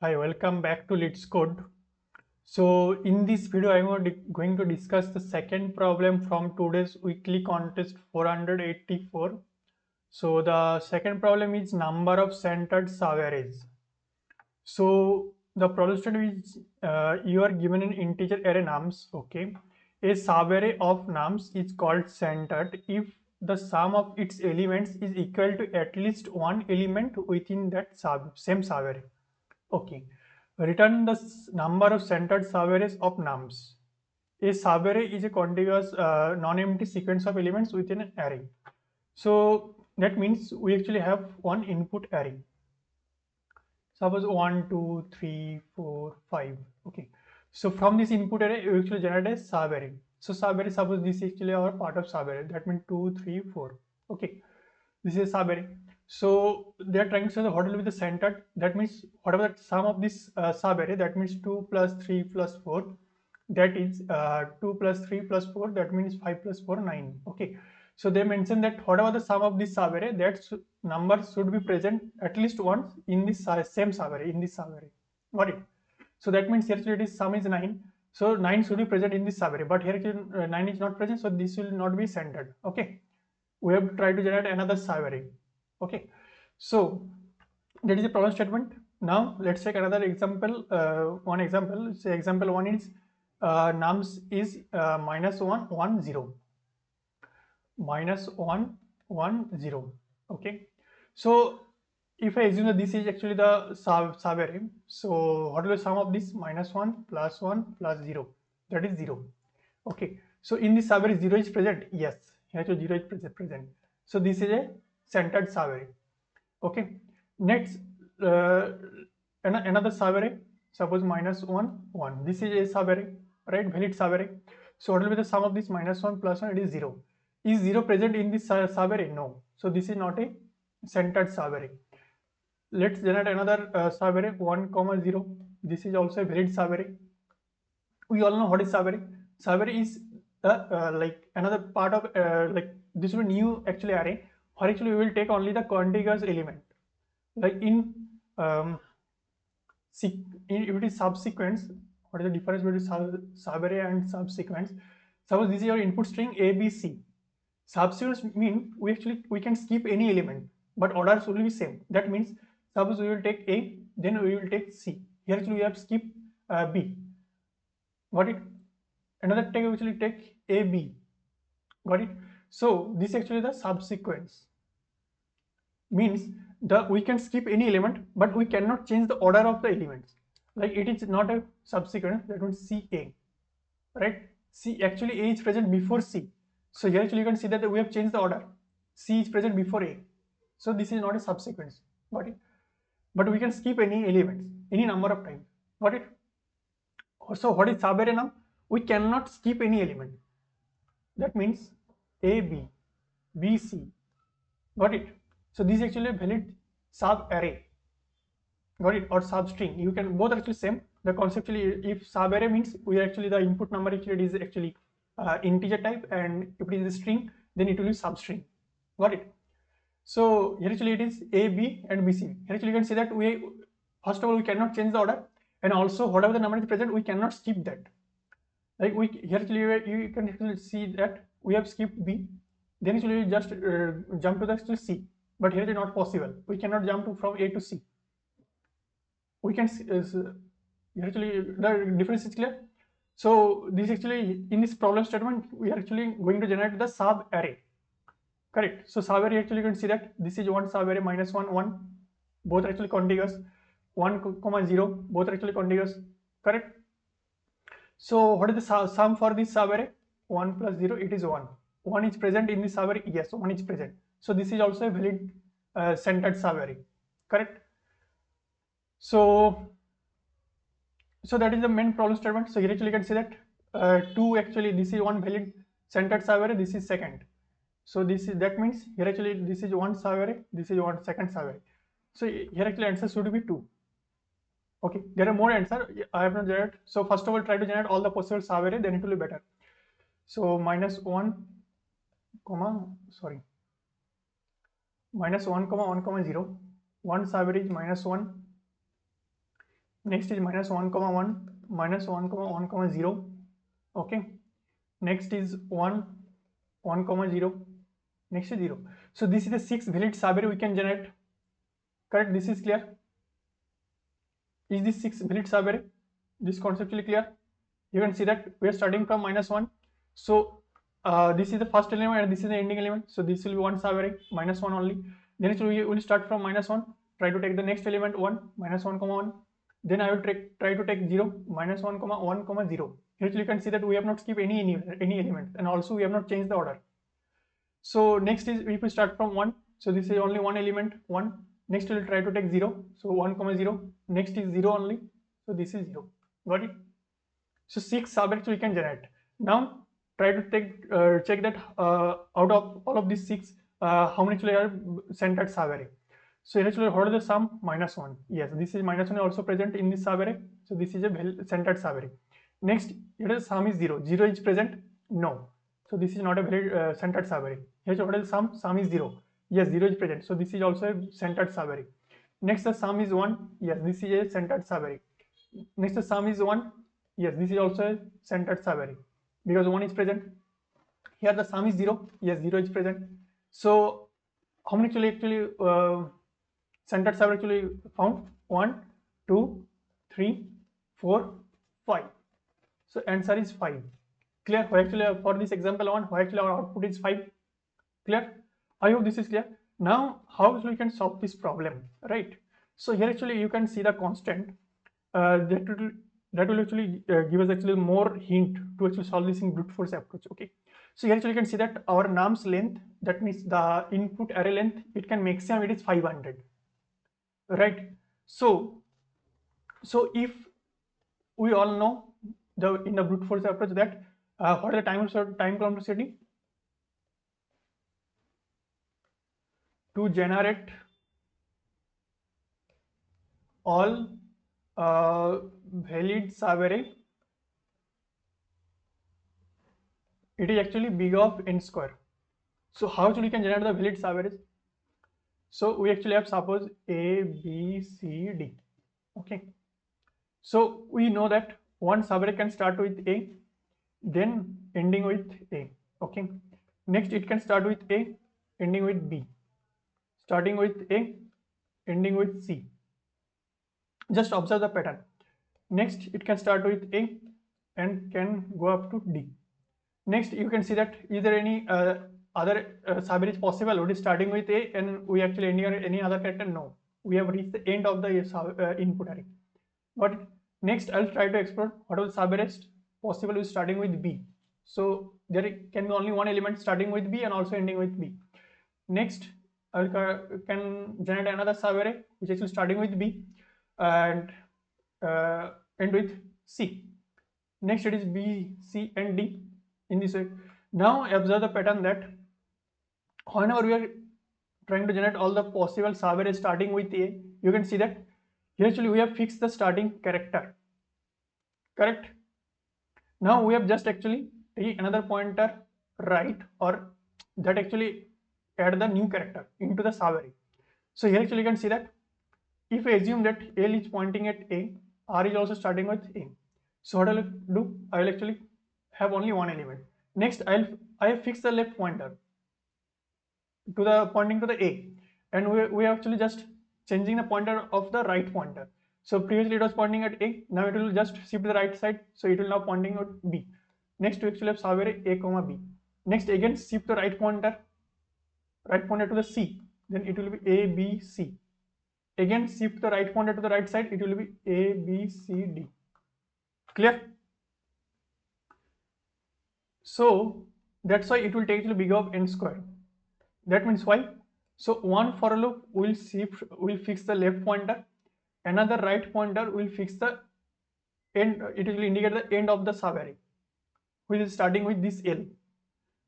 Hi, welcome back to LeetCode. So in this video, I'm going to discuss the second problem from today's weekly contest 484. So the second problem is number of centered subarrays. So the problem statement is you are given an integer array nums. Okay, a subarray of nums is called centered if the sum of its elements is equal to at least one element within that same subarray. Okay. Return the number of centered subarrays of nums. A subarray is a contiguous non-empty sequence of elements within an array. So that means we actually have one input array. Suppose 1, 2, 3, 4, 5. Okay. So from this input array, we actually generate a subarray. So subarray, suppose this is actually our part of subarray. That means 2, 3, 4. Okay. This is a subarray. So they are trying to say what will be the centered. That means whatever the sum of this subarray, that means 2 plus 3 plus 4. That is 2 plus 3 plus 4. That means 5 plus 4, 9. Okay. So they mentioned that whatever the sum of this subarray, that number should be present at least once in this same subarray, in this subarray. Got it? So that means here actually sum is 9. So 9 should be present in this subarray, but here actually 9 is not present, so this will not be centered. Okay. We have to try to generate another subarray. Okay. So that is a problem statement. Now let's take another example. One example. Say example one is nums is -1, 1, 0. -1, 1, 0. Okay. So if I assume that this is actually the subarray, so what will the sum of this? -1 plus 1 plus 0, that is 0. Okay. So in this subarray 0 is present. Yes, here 0 is present. So this is a centered subarray. Okay. Next, another subarray. Suppose -1, 1. This is a subarray, right? Valid subarray. So what will be the sum of this? -1 plus 1? It is 0. Is 0 present in this subarray? No. So this is not a centered subarray. Let's generate another subarray 1, 0. This is also a valid subarray. We all know what is subarray. Subarray is like another part of like this will be new actually array, or actually we will take only the contiguous element. Like if it is subsequence, what is the difference between subarray and subsequence? Suppose this is your input string A, B, C. Subsequence mean we can skip any element, but orders will be same. That means suppose we will take A, then we will take C. Here actually we have skip B. Got it? Another take actually take A, B. Got it? So this actually the subsequence. Means we can skip any element, but we cannot change the order of the elements. Like it is not a subsequence, that means CA, right? C actually A is present before C. So here actually you can see that we have changed the order. C is present before A. So this is not a subsequence. Got it? But we can skip any elements, any number of times. Got it? So what is subarray now? We cannot skip any element. That means A, B, B, C. Got it? So this is actually a valid subarray. Got it? Or substring. You can both are actually same. The conceptually, if subarray means we are actually the input number actually is actually integer type, and if it is a string, then it will be substring. Got it? So here actually it is A, B, and B, C. Here actually you can see that we first of all we cannot change the order, and also whatever the number is present, we cannot skip that. Like we here actually you can actually see that we have skipped B, then actually we just jump to the C. But here it is not possible. We cannot jump from A to C. We can actually the difference is clear. So this actually in this problem statement we are actually going to generate the sub array. Correct. So sub array actually you can see that this is one sub array -1, 1. Both are actually contiguous. 1, 0. Both are actually contiguous. Correct. So what is the sum for this sub array? 1 plus 0, it is 1. 1 is present in this sub array. Yes, 1 is present. So this is also a valid centered sub array. Correct. So that is the main problem statement. So here actually you can see that 2 actually this is one valid centered subarray, this is second. So that means here actually this is one subarray, this is one second subarray. So here actually answer should be 2. Okay, there are more answer. I have not generated. So first of all try to generate all the possible subarray, then it will be better. So -1, -1, 1, 0. One subarray is -1. next is minus 1 comma 1, minus 1 comma 1 comma 0. Okay, next is 1 1 comma 0, next is 0. So this is the 6 valid Subarray we can generate. Correct? This is clear. Is this 6 valid Subarray? This conceptually clear? You can see that we are starting from minus 1. So this is the first element and this is the ending element. So this will be one Subarray, minus 1 only. Then we will start from minus 1, try to take the next element 1, minus 1 comma 1. Then I will try to take 0, minus 1 comma 1 comma 0. Here you can see that we have not skipped any element, and also we have not changed the order. So next is if we start from 1, so this is only one element 1. Next we will try to take 0, so 1 comma 0. Next is 0 only, so this is 0. Got it? So 6 Subarrays we can generate. Now try to take check that out of all of these 6, how many actually are centered Subarray. So here actually what is the sum? Minus 1. Yes, this is minus 1 also present in this Subarray. So this is a centered Subarray. Next, here the sum is 0. 0 is present? No. So this is not a very centered Subarray. Here what is the sum? Sum is 0. Yes, 0 is present. So this is also a centered Subarray. Next, the sum is 1. Yes, this is a centered Subarray. Next, the sum is 1. Yes, this is also a centered Subarray because 1 is present. Here the sum is 0. Yes, 0 is present. So how many actually centered Subarray actually found? 1, 2, 3, 4, 5. So answer is 5. Clear? Actually for this example 1, actually our output is 5. Clear? I hope this is clear. Now how we can solve this problem, right? So here actually you can see the constant that will actually give us actually more hint to actually solve this in brute force approach. Okay, so here actually you can see that our nums length, that means the input array length, it can maximum it is 500, right? So if we all know in the brute force approach that what is the time complexity to generate all valid Subarray, it is actually big of n square. So how actually we can generate the valid Subarrays? So we actually have suppose A, B, C, D. Okay. So we know that one Subarray can start with A, then ending with A. Okay. Next it can start with A, ending with B. Starting with A, ending with C. Just observe the pattern. Next it can start with A and can go up to D. Next you can see that is there any other Subarray is possible which is starting with A and we actually ending on any other character? No. We have reached the end of the input array. But next I'll try to explore what are the Subarrays possible with starting with B. So there can be only one element starting with B and also ending with B. Next I can generate another Subarray which is starting with B and end with C. Next it is B, C and D in this way. Now observe the pattern that whenever we are trying to generate all the possible Subarrays starting with A, you can see that here actually we have fixed the starting character. Correct? Now we have just actually take another pointer right, or that actually add the new character into the Subarray. So here actually you can see that if I assume that L is pointing at A, R is also starting with A. So what I will do? I will actually have only one element. Next I have fixed the left pointer to the pointing to the A, and we are actually just changing the pointer of the right pointer. So previously it was pointing at A, now it will just shift to the right side, so it will now pointing at B. Next we actually have Subarray A comma B. Next again shift the right pointer to the C, then it will be A B C. Again shift the right pointer to the right side, it will be A B C D. Clear? So that's why it will take the big of n square. That means why? So one for loop will fix the left pointer, another right pointer will fix the end, it will indicate the end of the Subarray, which is starting with this L.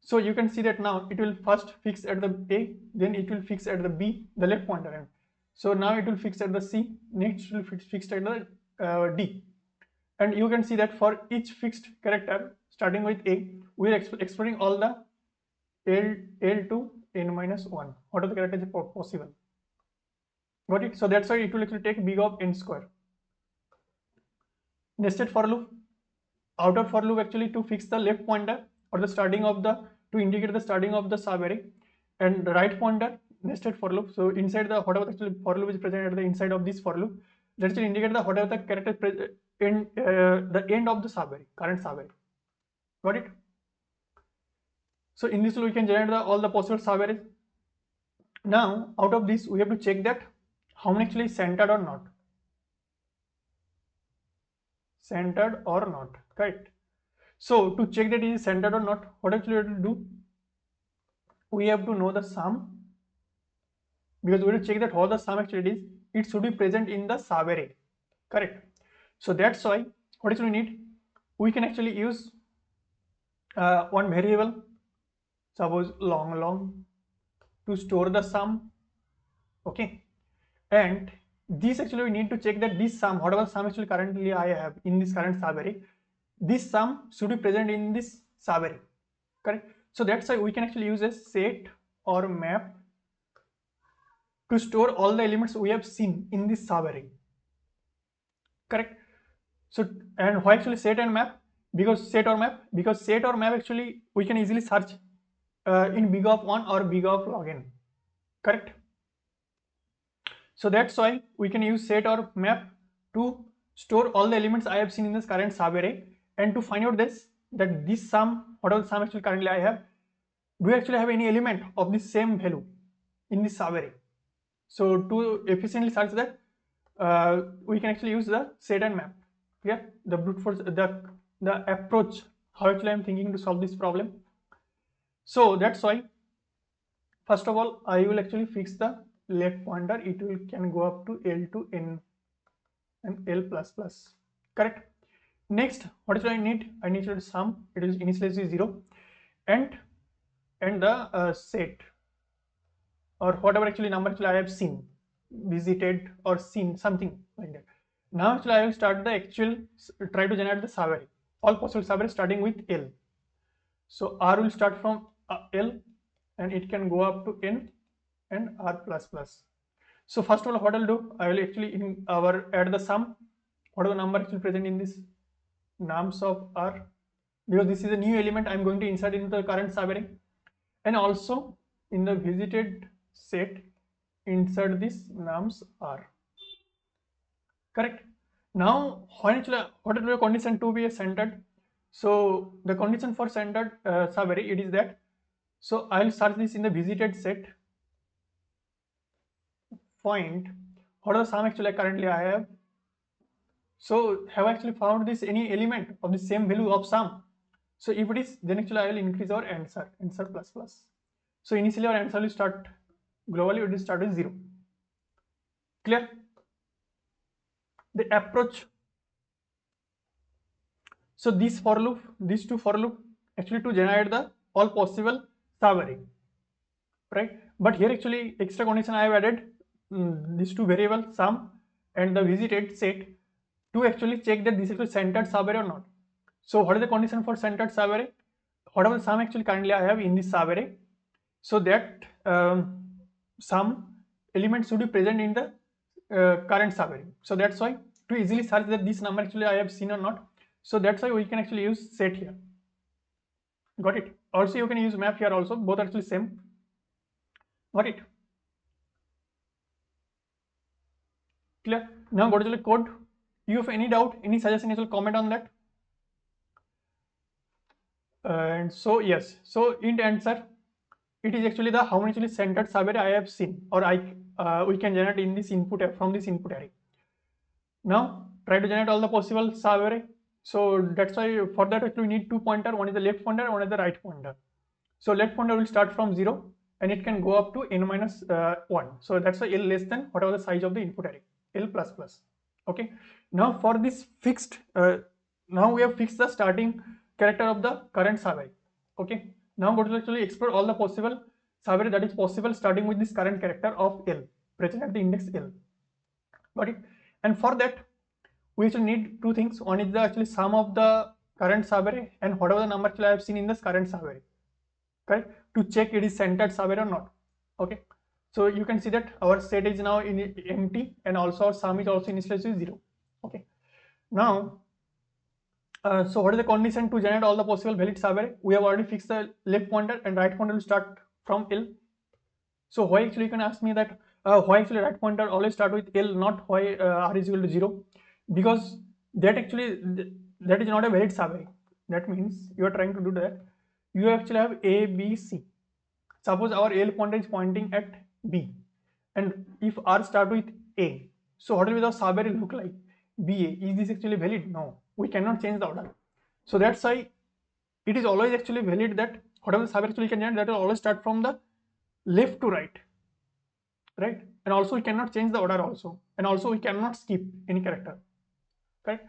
So you can see that now it will first fix at the A, then it will fix at the B, the left pointer end. So now it will fix at the C, next it will fix at the D. And you can see that for each fixed character starting with A, we are exploring all the L to n minus 1. What are the characters possible? Got it? So that's why it will actually take big of n square. nested for loop, outer for loop actually to fix the left pointer or the starting of the, to indicate the starting of the subarray, and the right pointer, nested for loop. So inside the whatever actually for loop is present at the inside of this for loop, that actually indicate the whatever the character in the end of the subarray, current subarray. Got it? So in this we can generate all the possible subarrays. Now out of this we have to check that how many actually is centered or not. Centered or not, correct? So to check that it is centered or not, what actually we have to do? We have to know the sum, because we have to check that how the sum actually is. It should be present in the subarray, correct? So that's why what is we need? We can actually use one variable, suppose long to store the sum, okay? And this actually we need to check that this sum, whatever sum actually currently I have in this current subarray, this sum should be present in this subarray, correct? So that's why we can actually use a set or map to store all the elements we have seen in this subarray, correct? So, and why actually set and map? Because set or map actually we can easily search in big of 1 or big of LogN, correct? So that's why we can use set or map to store all the elements I have seen in this current subarray, and to find out this, that this sum, whatever the sum actually currently I have, do we actually have any element of the same value in this subarray? So to efficiently search that, we can actually use the set and map. Clear? The brute force, the approach, how actually I am thinking to solve this problem. So that's why first of all I will actually fix the left pointer. It will can go up to L to N and L plus plus, correct? Next, what is I need? I need to sum. It is initialized 0, and the set or whatever actually number actually I have seen, visited or seen, something like that. Now actually I will start the actual, try to generate the subarray, all possible subarray starting with L. So R will start from L and it can go up to N and R plus plus. So first of all what I'll do, I will actually add the sum, what are the number actually present in this nums of R, because this is a new element I'm going to insert into the current subarray, and also in the visited set insert this nums R, correct? Now what is the condition to be a centered? So the condition for centered subarray, it is that, so I'll search this in the visited set, find what are the sum actually currently I have. So have I actually found this any element of the same value of sum? So if it is, then actually I will increase our answer plus plus. So initially our answer will start globally, it will start with 0. Clear? The approach. So this for loop, these two for loop actually to generate the all possible subarray, right? But here actually extra condition I have added these two variables sum and the visited set to actually check that this is a centered subarray or not. So what is the condition for centered subarray? Whatever sum actually currently I have in this subarray, so that some elements should be present in the current subarray. So that's why to easily search that this number actually I have seen or not, so that's why we can actually use set here. Got it? Also you can use map here also, both are actually same. Got it? Clear? Now go to the code. You have any doubt, any suggestion, you will comment on that. And so yes, so in answer, it is actually the how many actually centered subarray I have seen, or we can generate in this input from this input array. Now try to generate all the possible subarray. So that's why for that actually we need two pointer, one is the left pointer, one is the right pointer. So left pointer will start from 0 and it can go up to n minus 1. So that's why L less than whatever the size of the input array, L plus plus. Okay. Now for this fixed, now we have fixed the starting character of the current subarray. Okay. Now go to actually explore all the possible subarray that is possible starting with this current character of L present at the index L. Got it? And for that we actually need two things. One is the actually sum of the current subarray and whatever the number actually I have seen in this current subarray, correct? To check it is centered subarray or not. Okay. So you can see that our set is now in empty and also our sum is also initialized with 0. Okay. Now So what is the condition to generate all the possible valid subarray? We have already fixed the left pointer and right pointer will start from L. So why actually you can ask me that why actually right pointer always start with L, not why r is equal to 0? Because that actually that is not a valid subarray. That means you are trying to do that. You actually have A, B, C. Suppose our L pointer is pointing at B, and if r start with A, so what will the subarray look like? BA. Is this actually valid? No, we cannot change the order. So that's why it is always actually valid that whatever the subarray actually can generate, that will always start from the left to right, right? And also we cannot change the order also, and also we cannot skip any character, right?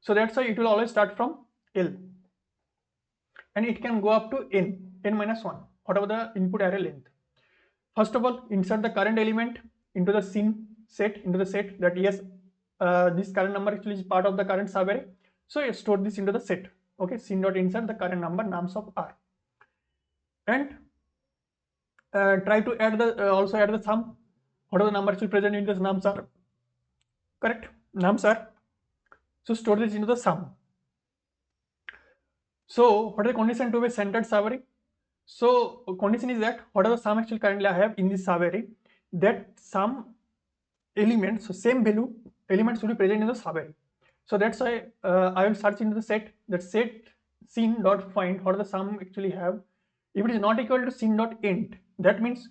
So that's why it will always start from L, and it can go up to n minus 1, whatever the input array length. First of all, insert the current element into the scene set, into the set that yes, this current number actually is part of the current subarray. So you store this into the set. Okay, scene dot insert the current number nums of r, and try to add the also add the sum. Whatever the number actually present in this nums are, correct? Nums are. So store this into the sum. So what is the condition to be centered subarray? So condition is that whatever the sum actually currently I have in this subarray, that sum elements, so same value elements will be present in the subarray. So that's why I will search into the set, that set scene dot find what the sum actually have. If it is not equal to scene dot end, that means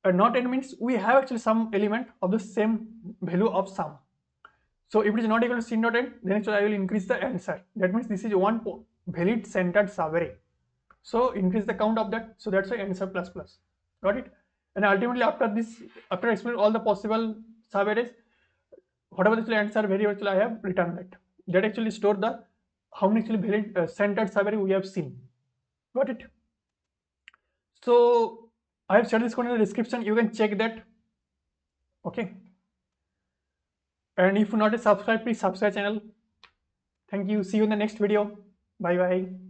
not end means we have actually some element of the same value of sum. So if it is not equal to scene dot end, then actually I will increase the answer. That means this is one valid centered subarray. So increase the count of that. So that's why answer plus plus. Got it? And ultimately after this, after explaining all the possible subarrays, whatever the answer variable I have written that actually store the how many actually valid centered subarray we have seen. Got it? So I have shared this code in the description. You can check that. Okay. And if you're not a subscribe, please subscribe channel. Thank you. See you in the next video. Bye bye.